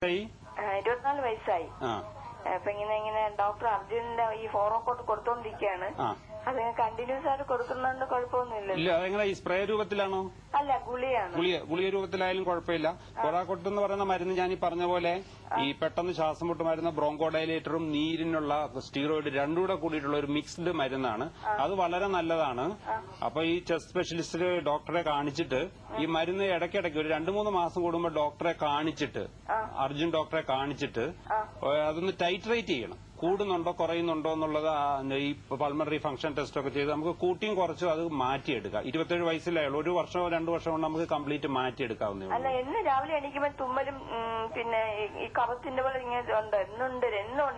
24 വയസ്സായി. അപ്പൊ ഇങ്ങനെ ഡോക്ടർ അർജുനന്റെ ഈ ഫോറോക്കോട്ട് കൊടുത്തോണ്ടിരിക്കുകയാണ്. അത് കണ്ടിന്യൂസ് ആയിട്ട് കൊടുക്കുന്നതുകൊണ്ട് കുഴപ്പമൊന്നുമില്ല. ഇല്ല, അതെങ്ങനെ ഈ സ്പ്രേ രൂപത്തിലാണോ? അല്ല, ഗുളിയാണ്. ഗുളിക രൂപത്തിലായാലും കുഴപ്പമില്ല. ഫോറാക്കോട്ട് എന്ന് പറയുന്ന മരുന്ന് ഞാൻ ഈ പറഞ്ഞ പോലെ ഈ പെട്ടെന്ന് ശ്വാസം മുട്ട് മരുന്ന് ബ്രോങ്കോ ഡയലേറ്ററും നീരിനുള്ള സ്റ്റീറോയിഡ് രണ്ടും കൂടെ കൂടിയിട്ടുള്ള ഒരു മിക്സ്ഡ് മരുന്നാണ്. അത് വളരെ നല്ലതാണ്. അപ്പൊ ഈ ചെസ്റ്റ് സ്പെഷ്യലിസ്റ്റ് ഡോക്ടറെ കാണിച്ചിട്ട് ഈ മരുന്ന് ഇടയ്ക്കിടയ്ക്ക് ഒരു 2-3 മാസം കൂടുമ്പോൾ ഡോക്ടറെ കാണിച്ചിട്ട് അർജുൻ ഡോക്ടറെ കാണിച്ചിട്ട് അതൊന്ന് ടൈറ്റ്റേറ്റ് ചെയ്യണം. കൂടുന്നുണ്ടോ കുറയുന്നുണ്ടോ എന്നുള്ളത് ഈ പൾമണറി ഫംഗ്ഷൻ ടെസ്റ്റ് ഒക്കെ ചെയ്ത് നമുക്ക് കൂട്ടിയും കുറച്ചും അത് മാറ്റിയെടുക്കാം. 27 വയസ്സിലായുള്ളൂ. 1 വർഷമോ 2 വർഷം കൊണ്ട് നമുക്ക് കംപ്ലീറ്റ് മാറ്റിയെടുക്കാവുന്നേ. അല്ല, എന്ന് രാവിലെ എണീക്കുമ്പോൾ തുമ്മലും പിന്നെ ഈ കഫത്തിന്റെ പോലെ ഇങ്ങനെ ഉണ്ട്. എന്നുണ്ട്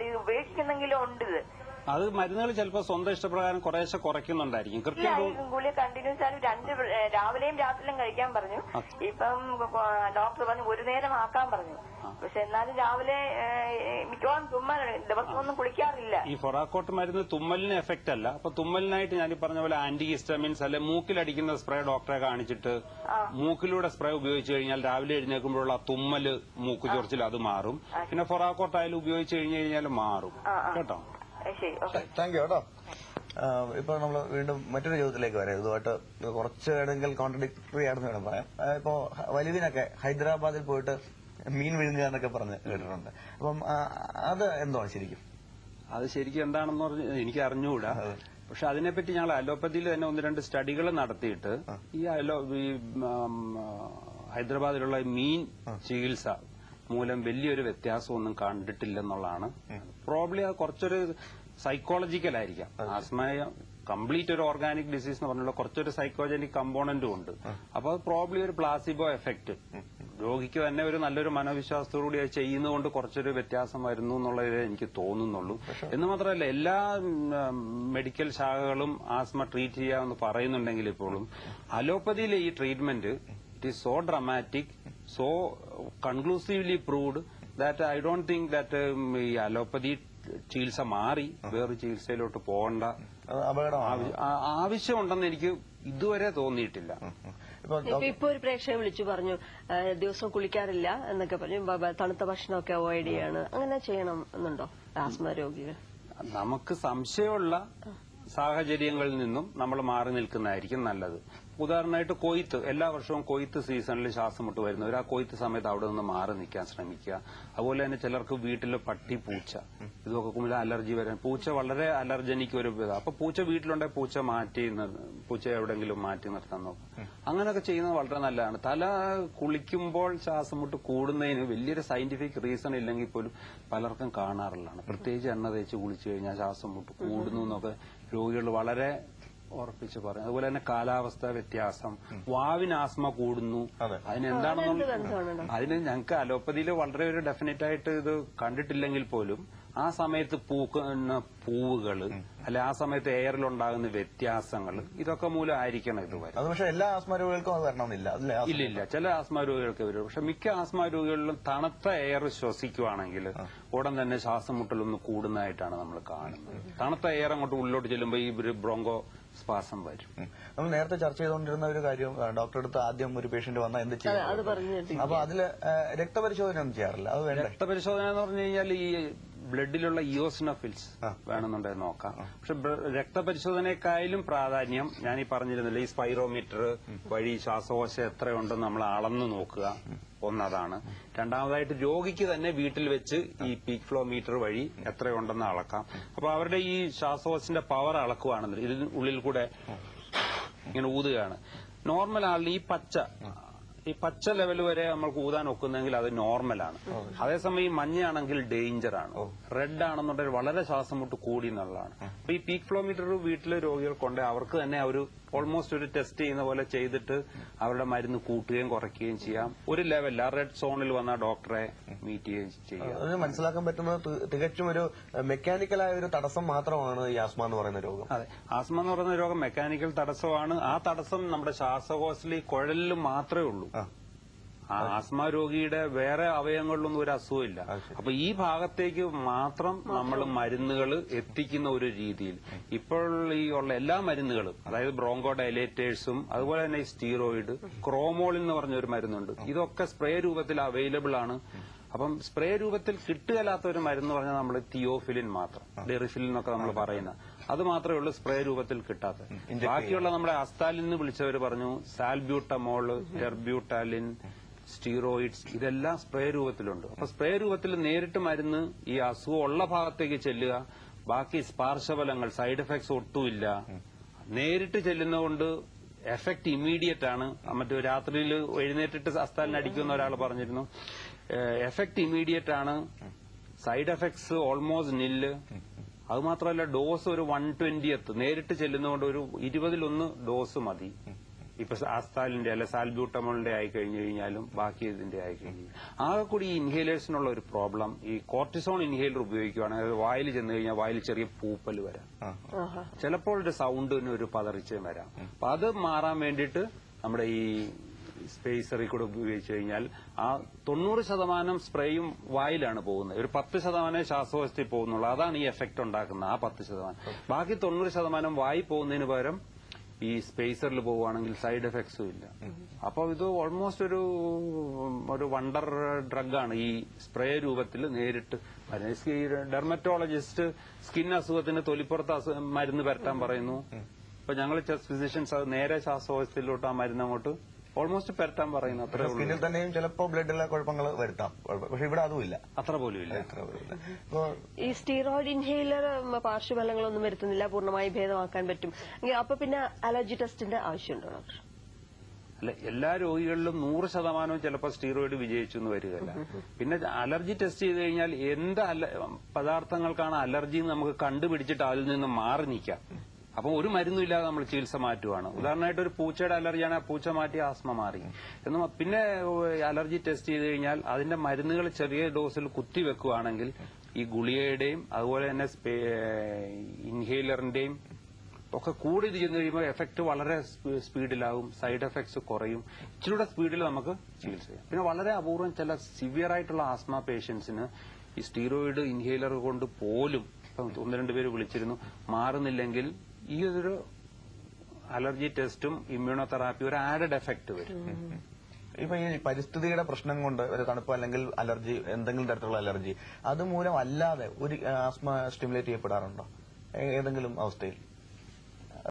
ഇത് ഉപയോഗിക്കുന്നെങ്കിലും ഉണ്ട്. ഇത് അത് മരുന്നുകൾ ചിലപ്പോൾ സ്വന്തം ഇഷ്ടപ്രകാരം കുറേശ്ശെ കുറയ്ക്കുന്നുണ്ടായിരിക്കും. കൃത്യമായിട്ട് ഗുളിക കണ്ടിന്യൂസ് ആയിട്ട് രാവിലെയും രാത്രിയിലും കഴിക്കാൻ പറഞ്ഞു. ഇപ്പം ഡോക്ടർ പറഞ്ഞു 1 നേരം ആക്കാൻ പറഞ്ഞു. പക്ഷെ എന്നാലും രാവിലെ മിക്കവാറും ദിവസമൊന്നും കുളിക്കാറില്ല. ഈ ഫൊറാക്കോട്ട് മരുന്ന് തുമ്മലിന് എഫക്റ്റ് അല്ല. അപ്പൊ തുമ്മലിനായിട്ട് ഞാൻ പറഞ്ഞ പോലെ ആന്റി ഹിസ്റ്റമിൻസ് അല്ലെ മൂക്കിലടിക്കുന്ന സ്പ്രേ ഡോക്ടറെ കാണിച്ചിട്ട് മൂക്കിലൂടെ സ്പ്രേ ഉപയോഗിച്ചു കഴിഞ്ഞാൽ രാവിലെ എഴുന്നേൽക്കുമ്പോഴുള്ള തുമ്മല് മൂക്ക് ചൊറിച്ചിൽ അത് മാറും. പിന്നെ ഫൊറാക്കോട്ട് ആയാലും ഉപയോഗിച്ചു കഴിഞ്ഞാൽ മാറും. കേട്ടോ, താങ്ക് യു കേട്ടോ. ഇപ്പൊ നമ്മൾ വീണ്ടും മറ്റൊരു ചോദ്യത്തിലേക്ക് വരാം. ഇതുമായിട്ട് കുറച്ച് വേണമെങ്കിൽ കോൺട്രഡിക്ടറി ആണെന്ന് വേണം പറയാം. ഇപ്പോ വലുവിനൊക്കെ ഹൈദരാബാദിൽ പോയിട്ട് മീൻ വിഴുങ്ങുക എന്നൊക്കെ പറഞ്ഞ് കേട്ടിട്ടുണ്ട്. അപ്പം അത് എന്താണ് ശരിക്കും? അത് ശരിക്കും എന്താണെന്ന് പറഞ്ഞ് എനിക്ക് അറിഞ്ഞുകൂടാ. പക്ഷെ അതിനെപ്പറ്റി ഞങ്ങൾ അലോപ്പതിയിൽ തന്നെ 1-2 സ്റ്റഡികൾ നടത്തിയിട്ട് ഈ ഹൈദരാബാദിലുള്ള മീൻ ചികിത്സ മൂലം വലിയൊരു വ്യത്യാസമൊന്നും കണ്ടിട്ടില്ലെന്നുള്ളതാണ്. പ്രോബ്ലി അത് കുറച്ചൊരു സൈക്കോളജിക്കൽ ആയിരിക്കാം. ആസ്മയ കംപ്ലീറ്റ് ഒരു ഓർഗാനിക് ഡിസീസ് എന്ന് പറഞ്ഞുള്ള കുറച്ചൊരു സൈക്കോജനിക് കമ്പോണന്റും ഉണ്ട്. അപ്പൊ അത് പ്രോബ്ലി ഒരു പ്ലാസിബോ എഫക്ട്, രോഗിക്ക് തന്നെ ഒരു നല്ലൊരു മനോവിശ്വാസത്തോടുകൂടി അത് ചെയ്യുന്നതുകൊണ്ട് കുറച്ചൊരു വ്യത്യാസം വരുന്നു എന്നുള്ളതേ എനിക്ക് തോന്നുന്നുള്ളൂ. എന്ന് മാത്രമല്ല, എല്ലാ മെഡിക്കൽ ശാഖകളും ആസ്മ ട്രീറ്റ് ചെയ്യാമെന്ന് പറയുന്നുണ്ടെങ്കിൽ ഇപ്പോഴും അലോപ്പതിയിലെ ഈ treatment it is so dramatic, so conclusively proved that I don't think that ഈ അലോപ്പതി ചികിത്സ മാറി വേറൊരു ചികിത്സയിലോട്ട് പോകേണ്ട ആവശ്യമുണ്ടെന്ന് എനിക്ക് ഇതുവരെ തോന്നിയിട്ടില്ല. ഇപ്പൊ ഒരു പ്രേക്ഷകൻ വിളിച്ചു പറഞ്ഞു ദിവസം കുളിക്കാറില്ല എന്നൊക്കെ പറഞ്ഞു, തണുത്ത ഭക്ഷണമൊക്കെ അവോയ്ഡ് ചെയ്യാണ്. അങ്ങനെ ചെയ്യണം എന്നുണ്ടോ ആസ്മ രോഗികൾ? നമുക്ക് സംശയമുള്ള സാഹചര്യങ്ങളിൽ നിന്നും നമ്മൾ മാറി നിൽക്കുന്നതായിരിക്കും നല്ലത്. ഉദാഹരണമായിട്ട് കൊയ്ത്ത്, എല്ലാ വർഷവും കൊയ്ത്ത് സീസണിൽ ശ്വാസം മുട്ട് വരുന്നവർ ആ കൊയ്ത്ത് സമയത്ത് അവിടെ നിന്ന് മാറി നിൽക്കാൻ ശ്രമിക്കുക. അതുപോലെ തന്നെ ചിലർക്ക് വീട്ടിൽ പട്ടി, പൂച്ച ഇതൊക്കെ കുമില അലർജി വരാൻ, പൂച്ച വളരെ അലർജനിക്ക് ഒരു അപ്പൊ പൂച്ച വീട്ടിലുണ്ടെങ്കിൽ പൂച്ച എവിടെയെങ്കിലും മാറ്റി നിർത്താൻ നോക്കും. അങ്ങനെയൊക്കെ ചെയ്യുന്നത് വളരെ നല്ലതാണ്. തല കുളിക്കുമ്പോൾ ശ്വാസം മുട്ട് കൂടുന്നതിന് വലിയൊരു സയന്റിഫിക് റീസൺ ഇല്ലെങ്കിൽ പോലും പലർക്കും കാണാറുള്ളതാണ്. പ്രത്യേകിച്ച് എണ്ണ തേച്ച് കുളിച്ചു കഴിഞ്ഞാൽ ശ്വാസം മുട്ട് കൂടുന്നു എന്നൊക്കെ രോഗികൾ വളരെ ഉറപ്പിച്ച് പറയും. അതുപോലെ തന്നെ കാലാവസ്ഥ വ്യത്യാസം, വാവിന് ആസ്മ കൂടുന്നു. അതിന് ഞങ്ങൾക്ക് അലോപ്പതിയിൽ വളരെ ഒരു ഡെഫിനറ്റ് ആയിട്ട് ഇത് കണ്ടിട്ടില്ലെങ്കിൽ പോലും ആ സമയത്ത് പൂക്കുന്ന പൂവുകള് അല്ലെ ആ സമയത്ത് എയറിലുണ്ടാകുന്ന വ്യത്യാസങ്ങൾ ഇതൊക്കെ മൂലം ആയിരിക്കണം ഇത് വരും. പക്ഷേ എല്ലാ ആസ്മ രോഗികൾക്കും അത് വരണമെന്നില്ല. ഇല്ല, ചില ആസ്മ രോഗികൾക്ക് വരും. പക്ഷെ മിക്ക ആസ്മ രോഗികളിലും തണുത്ത എയർ ശ്വസിക്കുവാണെങ്കിൽ ഉടൻ തന്നെ ശ്വാസം മുട്ടലൊന്ന് കൂടുന്നതായിട്ടാണ് നമ്മൾ കാണുന്നത്. തണുത്ത എയർ അങ്ങോട്ട് ഉള്ളിലോട്ട് ചെല്ലുമ്പോൾ ഈ ബ്രോങ്കോ സ്പാസം വരും. നമ്മൾ നേരത്തെ ചർച്ച ചെയ്തുകൊണ്ടിരുന്ന ഒരു കാര്യം, ഡോക്ടറെ അടുത്ത് ആദ്യം ഒരു പേഷ്യന്റ് വന്നാൽ എന്ത് ചെയ്യും? അപ്പൊ അതില് രക്തപരിശോധന ഒന്നും ചെയ്യാറില്ല. അത് വേണ്ട. രക്തപരിശോധന എന്ന് പറഞ്ഞു കഴിഞ്ഞാൽ ഈ ബ്ലഡിലുള്ള ഇയോസിനോഫിൽസ് വേണമെന്നുണ്ടെങ്കിൽ നോക്കാം. പക്ഷെ രക്തപരിശോധനയെക്കായാലും പ്രാധാന്യം ഞാൻ ഈ പറഞ്ഞിരുന്നില്ല, ഈ സ്പൈറോമീറ്റർ വഴി ശ്വാസകോശം എത്രയുണ്ടെന്ന് നമ്മൾ അളന്നു നോക്കുക. ഒന്നതാണ്. രണ്ടാമതായിട്ട് രോഗിക്ക് തന്നെ വീട്ടിൽ വെച്ച് ഈ പീക്ക് ഫ്ലോ മീറ്റർ വഴി എത്രയുണ്ടെന്ന് അളക്കാം. അപ്പൊ അവരുടെ ഈ ശ്വാസകോശത്തിന്റെ പവർ അളക്കുകയാണെന്ന് ഇതിന് ഉള്ളിൽ കൂടെ ഇങ്ങനെ ഊതുകയാണ്. നോർമൽ ആളിന് ഈ പച്ച ലെവൽ വരെ നമ്മൾക്ക് ഊതാൻ ഒക്കുന്നെങ്കിൽ അത് നോർമലാണ്. അതേസമയം ഈ മഞ്ഞയാണെങ്കിൽ ഡേഞ്ചറാണ്. റെഡ് ആണെന്നുണ്ടെങ്കിൽ വളരെ ശ്വാസം മുട്ട് കൂടി എന്നുള്ളതാണ്. അപ്പൊ ഈ പീക്ക് ഫ്ലോ മീറ്റർ വീട്ടിലെ രോഗികൾ കൊണ്ട് അവർക്ക് തന്നെ ഓൾമോസ്റ്റ് ഒരു ടെസ്റ്റ് ചെയ്യുന്ന പോലെ ചെയ്തിട്ട് അവരുടെ മരുന്ന് കൂട്ടുകയും കുറയ്ക്കുകയും ചെയ്യാം. ഒരു ലെവലിൽ ആ റെഡ് സോണിൽ വന്ന ഡോക്ടറെ മീറ്റ് ചെയ്യുകയും ചെയ്യാം. അത് മനസ്സിലാക്കാൻ പറ്റുന്നത് തികച്ചും ഒരു മെക്കാനിക്കലായ ഒരു തടസ്സം മാത്രമാണ് ഈ ആസ്മ എന്ന് പറയുന്ന രോഗം. അതെ, ആസ്മ എന്ന് പറയുന്ന രോഗം മെക്കാനിക്കൽ തടസ്സമാണ്. ആ തടസ്സം നമ്മുടെ ശ്വാസകോശത്തിൽ ഈ കുഴലിൽ മാത്രമേ ഉള്ളൂ. ആസ്മ രോഗിയുടെ വേറെ അവയവങ്ങളിലൊന്നും ഒരു അസുഖമില്ല. അപ്പൊ ഈ ഭാഗത്തേക്ക് മാത്രം നമ്മൾ മരുന്നുകൾ എത്തിക്കുന്ന ഒരു രീതിയിൽ ഇപ്പോൾ ഈ ഉള്ള എല്ലാ മരുന്നുകളും, അതായത് ബ്രോങ്കോ ഡയലേറ്റേഴ്സും അതുപോലെ തന്നെ സ്റ്റീറോയിഡ്, ക്രോമോളിൻ എന്ന് പറഞ്ഞൊരു മരുന്നുണ്ട്, ഇതൊക്കെ സ്പ്രേ രൂപത്തിൽ അവൈലബിൾ ആണ്. അപ്പം സ്പ്രേ രൂപത്തിൽ കിട്ടുകയില്ലാത്ത ഒരു മരുന്ന് പറഞ്ഞാൽ നമ്മൾ തിയോഫിലിൻ മാത്രം, ഡെറിഫിലിൻ എന്നൊക്കെ നമ്മൾ പറയുന്ന അത് മാത്രമേ ഉള്ളൂ സ്പ്രേ രൂപത്തിൽ കിട്ടാത്തത്. ബാക്കിയുള്ള നമ്മുടെ അസ്താലിൽ നിന്ന് വിളിച്ചവർ പറഞ്ഞു സാൽബ്യൂട്ടമോള്, ടെർബ്യൂട്ടാലിൻ, സ്റ്റീറോയിഡ്സ് ഇതെല്ലാം സ്പ്രേ രൂപത്തിലുണ്ട്. അപ്പൊ സ്പ്രേ രൂപത്തിൽ നേരിട്ട് മരുന്ന് ഈ അസുഖം ഉള്ള ഭാഗത്തേക്ക് ചെല്ലുക, ബാക്കി പാർശ്വഫലങ്ങൾ സൈഡ് എഫക്ട്സ് ഒട്ടുമില്ല. നേരിട്ട് ചെല്ലുന്നതുകൊണ്ട് എഫക്ട് ഇമ്മീഡിയറ്റ് ആണ്. മറ്റു രാത്രിയിൽ എഴുന്നേറ്റിട്ട് അസ്താലിന് അടിക്കുന്ന ഒരാൾ പറഞ്ഞിരുന്നു, എഫക്ട് ഇമ്മീഡിയറ്റ് ആണ്, സൈഡ് എഫക്ട്സ് ഓൾമോസ്റ്റ് നില്ല്. അത് മാത്രമല്ല ഡോസ് ഒരു 1/20 നേരിട്ട് ചെല്ലുന്നതുകൊണ്ട് ഒരു 20-1 ഡോസ് മതി. ഇപ്പൊ ആസ്താലിന്റെ അല്ലെ സാൽബ്യൂട്ടമോളിന്റെ ആയി കഴിഞ്ഞു കഴിഞ്ഞാലും ബാക്കി ഇതിന്റെ ആയി കഴിഞ്ഞു. ആകെ കൂടി ഈ ഇൻഹേലേഴ്സിനുള്ള ഒരു പ്രോബ്ലം, ഈ കോർട്ടിസോൺ ഇൻഹേലർ ഉപയോഗിക്കുകയാണെങ്കിൽ വായിൽ ചെന്ന് കഴിഞ്ഞാൽ വായിൽ ചെറിയ പൂപ്പൽ വരാം, ചിലപ്പോൾ ഒരു സൗണ്ടിന് ഒരു പതറിച്ചയും വരാം. അപ്പൊ അത് മാറാൻ വേണ്ടിയിട്ട് നമ്മുടെ ഈ സ്പേസറിൽ കൂടെ ഉപയോഗിച്ചു കഴിഞ്ഞാൽ ആ 90% സ്പ്രേയും വായിലാണ് പോകുന്നത്, ഒരു 10% ശ്വാസകോശത്തിൽ പോകുന്നുള്ളൂ. അതാണ് ഈ എഫക്ട് ഉണ്ടാക്കുന്നത്, ആ 10%. ബാക്കി 90% വായി പോകുന്നതിന് പകരം ഈ സ്പേസറിൽ പോവുകയാണെങ്കിൽ സൈഡ് എഫക്ട്സും ഇല്ല. അപ്പോൾ ഇത് ഓൾമോസ്റ്റ് ഒരു വണ്ടർ ഡ്രഗാണ് ഈ സ്പ്രേ രൂപത്തിൽ നേരിട്ട്. ഡെർമറ്റോളജിസ്റ്റ് സ്കിൻ അസുഖത്തിന് തൊലിപ്പുറത്ത് മരുന്ന് പരട്ടാൻ പറയുന്നു. ഇപ്പൊ ഞങ്ങൾ ചെസ്റ്റ് ഫിസിഷ്യൻസ് അത് നേരെ ശ്വാസകോശത്തിലോട്ട് ആ മരുന്ന് അങ്ങോട്ട് ഓൾമോസ്റ്റ് പരട്ടാൻ പറയുന്നു. അത്രേ ഉള്ളൂ. സ്കിന്നിൽ തന്നെയും ചിലപ്പോൾ ബ്ലഡിലെ കുഴപ്പങ്ങൾ വരുത്താം, പക്ഷെ ഇവിടെ അതുമില്ല, അത്ര പോലും ഇല്ല. ഈ സ്റ്റീറോയിഡ് ഇൻഹേലർ പാർശ്വഫലങ്ങളൊന്നും വരുത്തുന്നില്ല, പൂർണ്ണമായി ഭേദമാക്കാൻ പറ്റും. അപ്പൊ പിന്നെ അലർജി ടെസ്റ്റിന്റെ ആവശ്യമുണ്ടോ ഡോക്ടർ? അല്ല, എല്ലാ രോഗികളിലും 100% ചിലപ്പോൾ സ്റ്റീറോയിഡ് വിജയിച്ചു എന്ന് വരികയല്ല. പിന്നെ അലർജി ടെസ്റ്റ് ചെയ്ത് കഴിഞ്ഞാൽ എന്ത് പദാർത്ഥങ്ങൾക്കാണ് അലർജി എന്ന് നമുക്ക് കണ്ടുപിടിച്ചിട്ട് അതിൽ നിന്ന് മാറി നിൽക്കാം. അപ്പൊ ഒരു മരുന്നും ഇല്ലാതെ നമ്മൾ ചികിത്സ മാറ്റുവാണ്. ഉദാഹരണമായിട്ട് ഒരു പൂച്ചയുടെ അലർജിയാണ്, ആ പൂച്ച മാറ്റി ആസ്മ മാറി. പിന്നെ അലർജി ടെസ്റ്റ് ചെയ്ത് കഴിഞ്ഞാൽ അതിന്റെ മരുന്നുകൾ ചെറിയ ഡോസിൽ കുത്തിവെക്കുകയാണെങ്കിൽ ഈ ഗുളികയുടെയും അതുപോലെ തന്നെ ഇൻഹേലറിന്റെയും ഒക്കെ കൂടി ചെന്ന് കഴിയുമ്പോൾ എഫക്ട് വളരെ സ്പീഡിലാവും, സൈഡ് എഫക്ട്സ് കുറയും, ഇച്ചിരൂടെ സ്പീഡിൽ നമുക്ക് ചികിത്സ ചെയ്യാം. പിന്നെ വളരെ അപൂർവം ചില സിവിയർ ആയിട്ടുള്ള ആസ്മ പേഷ്യൻസിന് ഈ സ്റ്റീറോയിഡ് ഇൻഹേലർ കൊണ്ട് പോലും ഇപ്പം 1-2 പേര് വിളിച്ചിരുന്നു, മാറുന്നില്ലെങ്കിൽ ഈ ഒരു അലർജി ടെസ്റ്റും ഇമ്മ്യൂണോതെറാപ്പി ഒരു ആഡഡ് എഫക്ട് വരും. ഇപ്പൊ ഈ പരിസ്ഥിതിയുടെ പ്രശ്നം കൊണ്ട് ഒരു തണുപ്പ് അല്ലെങ്കിൽ അലർജി, എന്തെങ്കിലും തരത്തിലുള്ള അലർജി അതുമൂലം അല്ലാതെ ഒരു ആസ്മ സ്റ്റിമുലേറ്റ് ചെയ്യപ്പെടാറുണ്ടോ ഏതെങ്കിലും അവസ്ഥയിൽ?